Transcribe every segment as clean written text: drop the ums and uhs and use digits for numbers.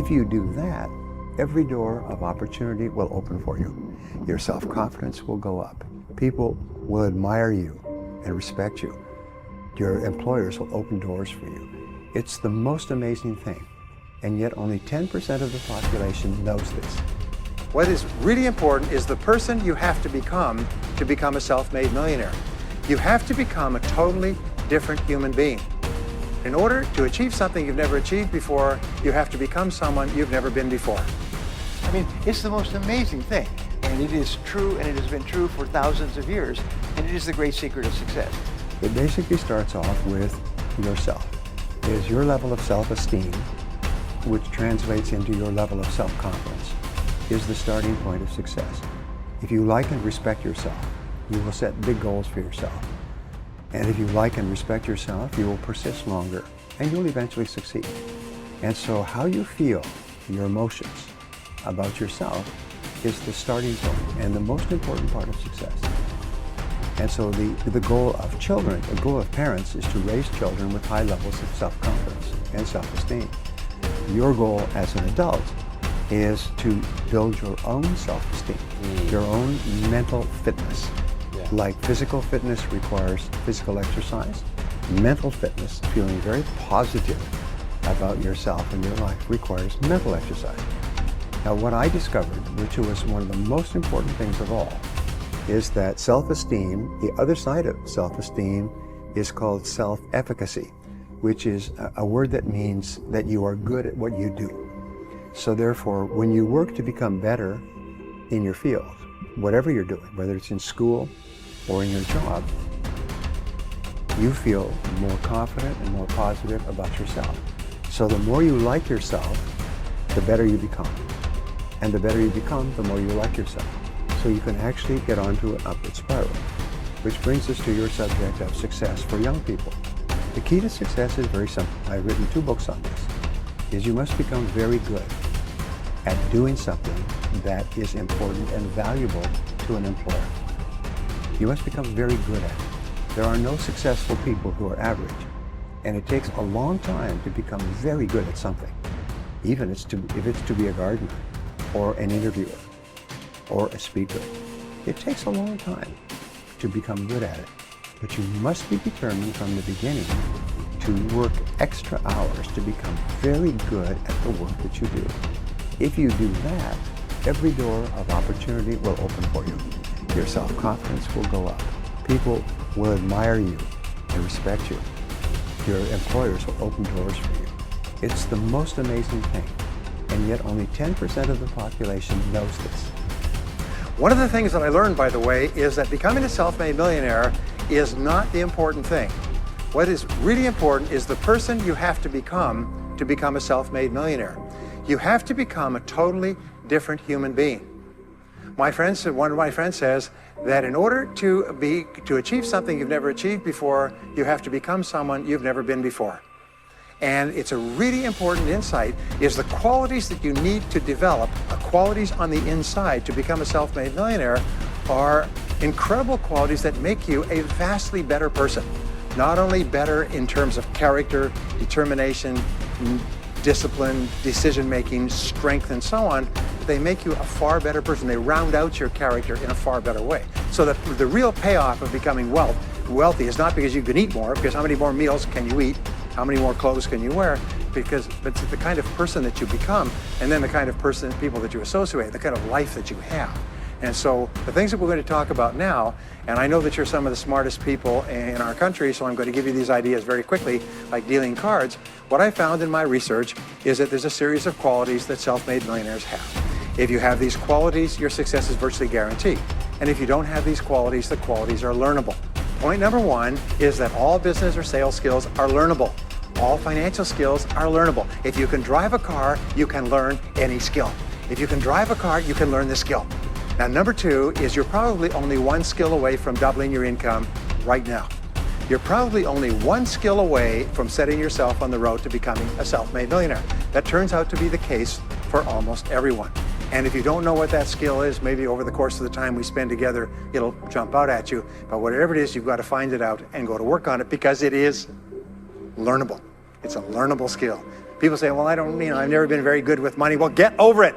If you do that, every door of opportunity will open for you. Your self-confidence will go up. People will admire you and respect you. Your employers will open doors for you. It's the most amazing thing. And yet only 10% of the population knows this. What is really important is the person you have to become a self-made millionaire. You have to become a totally different human being. In order to achieve something you've never achieved before, you have to become someone you've never been before. I mean, it's the most amazing thing. And it is true, and it has been true for thousands of years. And it is the great secret of success. It basically starts off with yourself. It is your level of self-esteem, which translates into your level of self-confidence, is the starting point of success. If you like and respect yourself, you will set big goals for yourself. And if you like and respect yourself, you will persist longer, and you'll eventually succeed. And so how you feel, your emotions about yourself, is the starting point and the most important part of success. And so the goal of children, the goal of parents, is to raise children with high levels of self-confidence and self-esteem. Your goal as an adult is to build your own self-esteem, your own mental fitness. Yeah. Like physical fitness requires physical exercise, mental fitness, feeling very positive about yourself and your life, requires mental exercise. Now, what I discovered, which was one of the most important things of all, is that self-esteem, the other side of self-esteem, is called self-efficacy, which is a word that means that you are good at what you do. So therefore, when you work to become better in your field, whatever you're doing, whether it's in school or in your job, you feel more confident and more positive about yourself. So the more you like yourself, the better you become. And the better you become, the more you like yourself. So you can actually get onto an upward spiral. Which brings us to your subject of success for young people. The key to success is very simple. I've written 2 books on this. Is you must become very good at doing something that is important and valuable to an employer. You must become very good at it. There are no successful people who are average. And it takes a long time to become very good at something. Even if it's to be a gardener, or an interviewer, or a speaker. It takes a long time to become good at it. But you must be determined from the beginning to work extra hours to become very good at the work that you do. If you do that, every door of opportunity will open for you. Your self-confidence will go up. People will admire you and respect you. Your employers will open doors for you. It's the most amazing thing. And yet only 10% of the population knows this. One of the things that I learned, by the way, is that becoming a self-made millionaire is not the important thing. What is really important is the person you have to become a self-made millionaire. You have to become a totally different human being. One of my friends says that in order to achieve something you've never achieved before, you have to become someone you've never been before. And it's a really important insight, is the qualities that you need to develop, qualities on the inside to become a self-made millionaire, are incredible qualities that make you a vastly better person. Not only better in terms of character, determination, discipline, decision-making, strength, and so on, but they make you a far better person. They round out your character in a far better way. So that the real payoff of becoming wealthy is not because you can eat more, because how many more meals can you eat? How many more clothes can you wear? But it's the kind of person that you become, and then the kind of people that you associate, the kind of life that you have. And so the things that we're going to talk about now, and I know that you're some of the smartest people in our country, so I'm going to give you these ideas very quickly, like dealing cards. What I found in my research is that there's a series of qualities that self-made millionaires have. If you have these qualities, your success is virtually guaranteed. And if you don't have these qualities, the qualities are learnable. Point number 1 is that all business or sales skills are learnable. All financial skills are learnable. If you can drive a car, you can learn any skill. If you can drive a car, you can learn the skill. Now, number 2 is you're probably only 1 skill away from doubling your income right now. You're probably only 1 skill away from setting yourself on the road to becoming a self-made millionaire. That turns out to be the case for almost everyone. And if you don't know what that skill is, maybe over the course of the time we spend together, it'll jump out at you. But whatever it is, you've got to find it out and go to work on it, because it is learnable. It's a learnable skill. People say, well, I've never been very good with money. Well, get over it.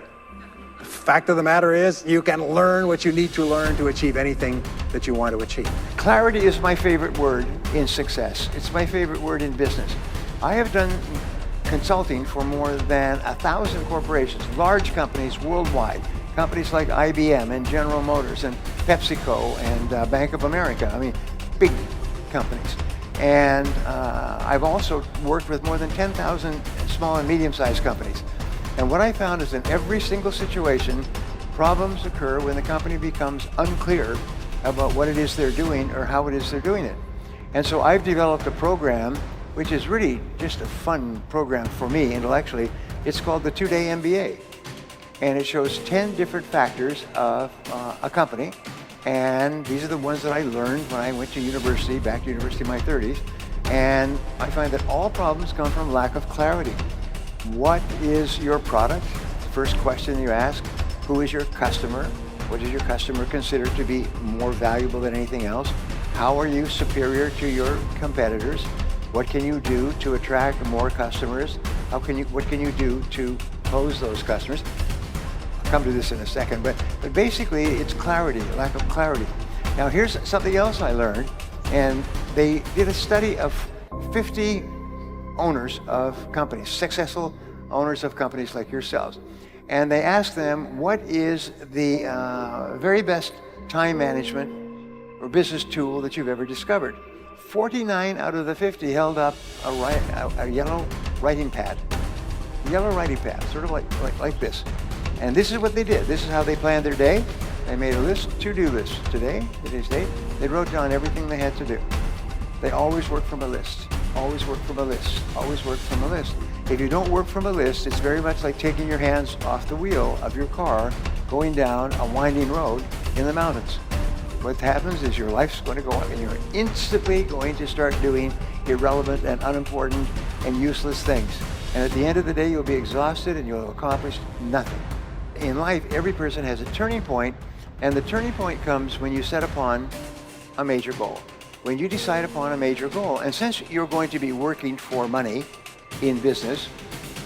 The fact of the matter is, you can learn what you need to learn to achieve anything that you want to achieve. Clarity is my favorite word in success. It's my favorite word in business. I have done consulting for more than 1,000 corporations, large companies worldwide, companies like IBM and General Motors and PepsiCo and Bank of America. I mean, big companies. And I've also worked with more than 10,000 small and medium-sized companies. And what I found is in every single situation, problems occur when the company becomes unclear about what it is they're doing or how it is they're doing it. And so I've developed a program which is really just a fun program for me intellectually. It's called the 2-Day MBA. And it shows 10 different factors of a company. And these are the ones that I learned when I went to university, back to university in my 30s. And I find that all problems come from lack of clarity. What is your product? The first question you ask. Who is your customer? What does your customer consider to be more valuable than anything else? How are you superior to your competitors? What can you do to attract more customers? What can you do to close those customers? I'll come to this in a second, but basically it's clarity, lack of clarity. Now here's something else I learned, and they did a study of 50 owners of companies, successful owners of companies like yourselves. And they asked them, what is the very best time management or business tool that you've ever discovered? 49 out of the 50 held up a yellow writing pad. Yellow writing pad, sort of like this. And this is what they did. This is how they planned their day. They made a list, to-do list. Today's date, they wrote down everything they had to do. They always work from a list. Always work from a list. Always work from a list. If you don't work from a list, it's very much like taking your hands off the wheel of your car, going down a winding road in the mountains. What happens is your life's going to go up and you're instantly going to start doing irrelevant and unimportant and useless things. And at the end of the day, you'll be exhausted and you'll have accomplished nothing. In life, every person has a turning point, and the turning point comes when you set upon a major goal. When you decide upon a major goal, and since you're going to be working for money in business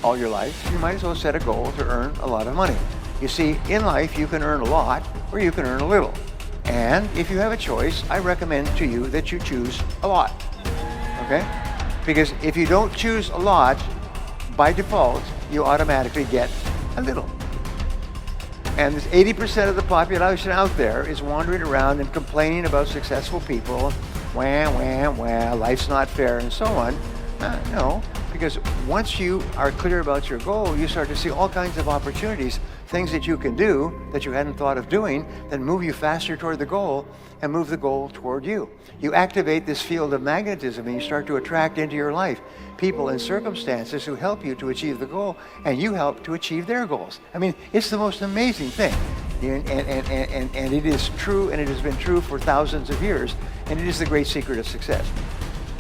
all your life, you might as well set a goal to earn a lot of money. You see, in life, you can earn a lot or you can earn a little. And if you have a choice, I recommend to you that you choose a lot, okay? Because if you don't choose a lot, by default, you automatically get a little. And there's 80% of the population out there is wandering around and complaining about successful people, life's not fair, and so on. No, because once you are clear about your goal, you start to see all kinds of opportunities, things that you can do that you hadn't thought of doing, that move you faster toward the goal and move the goal toward you. You activate this field of magnetism and you start to attract into your life people and circumstances who help you to achieve the goal, and you help to achieve their goals. I mean, it's the most amazing thing. And it is true, and it has been true for thousands of years, and it is the great secret of success.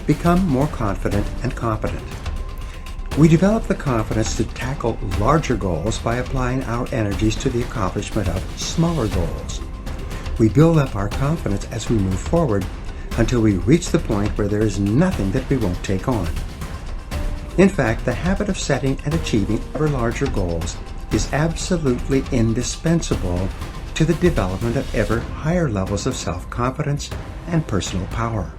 Become more confident and competent. We develop the confidence to tackle larger goals by applying our energies to the accomplishment of smaller goals. We build up our confidence as we move forward until we reach the point where there is nothing that we won't take on. In fact, the habit of setting and achieving ever larger goals is absolutely indispensable to the development of ever higher levels of self-confidence and personal power.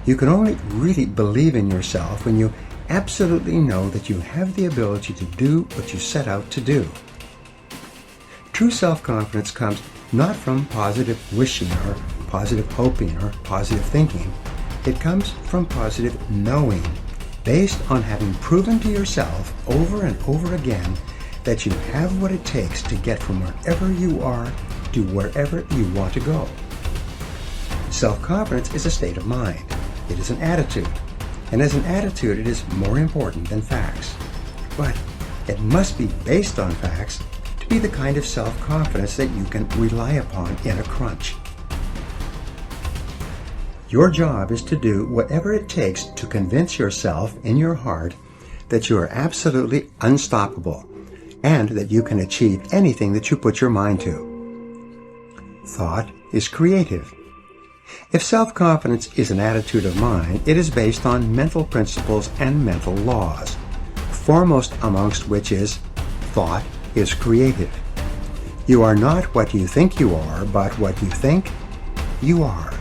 You can only really believe in yourself when you absolutely know that you have the ability to do what you set out to do. True self-confidence comes not from positive wishing or positive hoping or positive thinking. It comes from positive knowing, based on having proven to yourself over and over again that you have what it takes to get from wherever you are to wherever you want to go. Self-confidence is a state of mind. It is an attitude. And as an attitude, it is more important than facts. But it must be based on facts to be the kind of self-confidence that you can rely upon in a crunch. Your job is to do whatever it takes to convince yourself in your heart that you are absolutely unstoppable and that you can achieve anything that you put your mind to. Thought is creative. If self-confidence is an attitude of mind, it is based on mental principles and mental laws. foremost amongst which is thought is creative. You are not what you think you are, but what you think you are.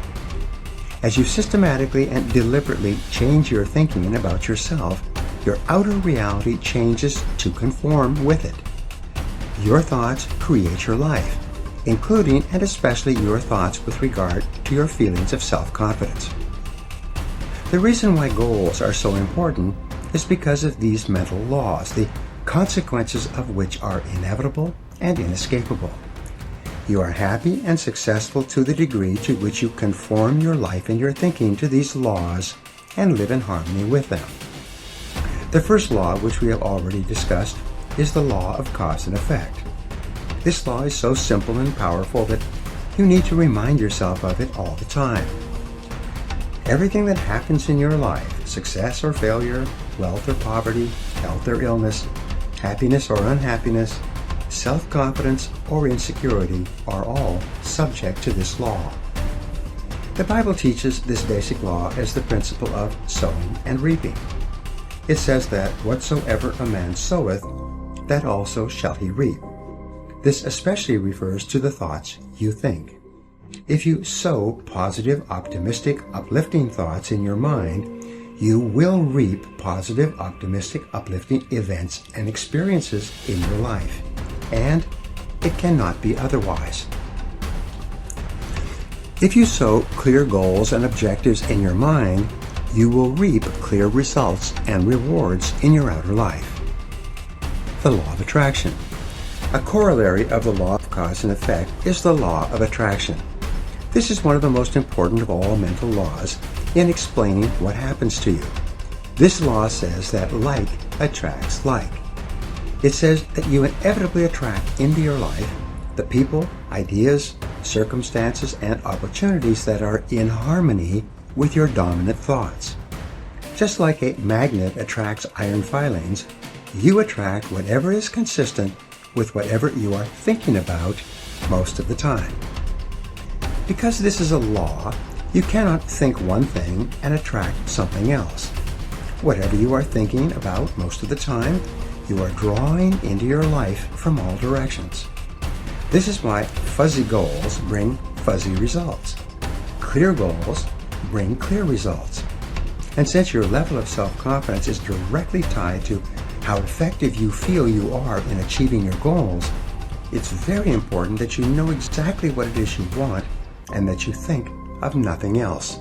As you systematically and deliberately change your thinking about yourself, your outer reality changes to conform with it. Your thoughts create your life, including and especially your thoughts with regard to your feelings of self-confidence. The reason why goals are so important is because of these mental laws, the consequences of which are inevitable and inescapable. You are happy and successful to the degree to which you conform your life and your thinking to these laws and live in harmony with them. The first law, which we have already discussed, is the law of cause and effect. This law is so simple and powerful that you need to remind yourself of it all the time. Everything that happens in your life, success or failure, wealth or poverty, health or illness, happiness or unhappiness, self-confidence or insecurity, are all subject to this law. The Bible teaches this basic law as the principle of sowing and reaping. It says that whatsoever a man soweth, that also shall he reap. This especially refers to the thoughts you think. If you sow positive, optimistic, uplifting thoughts in your mind, you will reap positive, optimistic, uplifting events and experiences in your life. And it cannot be otherwise. If you sow clear goals and objectives in your mind, you will reap clear results and rewards in your outer life. The law of attraction. A corollary of the law of cause and effect is the law of attraction. This is one of the most important of all mental laws in explaining what happens to you. This law says that like attracts like. It says that you inevitably attract into your life the people, ideas, circumstances, and opportunities that are in harmony with your dominant thoughts. Just like a magnet attracts iron filings, you attract whatever is consistent with whatever you are thinking about most of the time. Because this is a law, you cannot think one thing and attract something else. Whatever you are thinking about most of the time, you are drawing into your life from all directions. This is why fuzzy goals bring fuzzy results. Clear goals bring clear results. And since your level of self-confidence is directly tied to how effective you feel you are in achieving your goals, it's very important that you know exactly what it is you want and that you think of nothing else.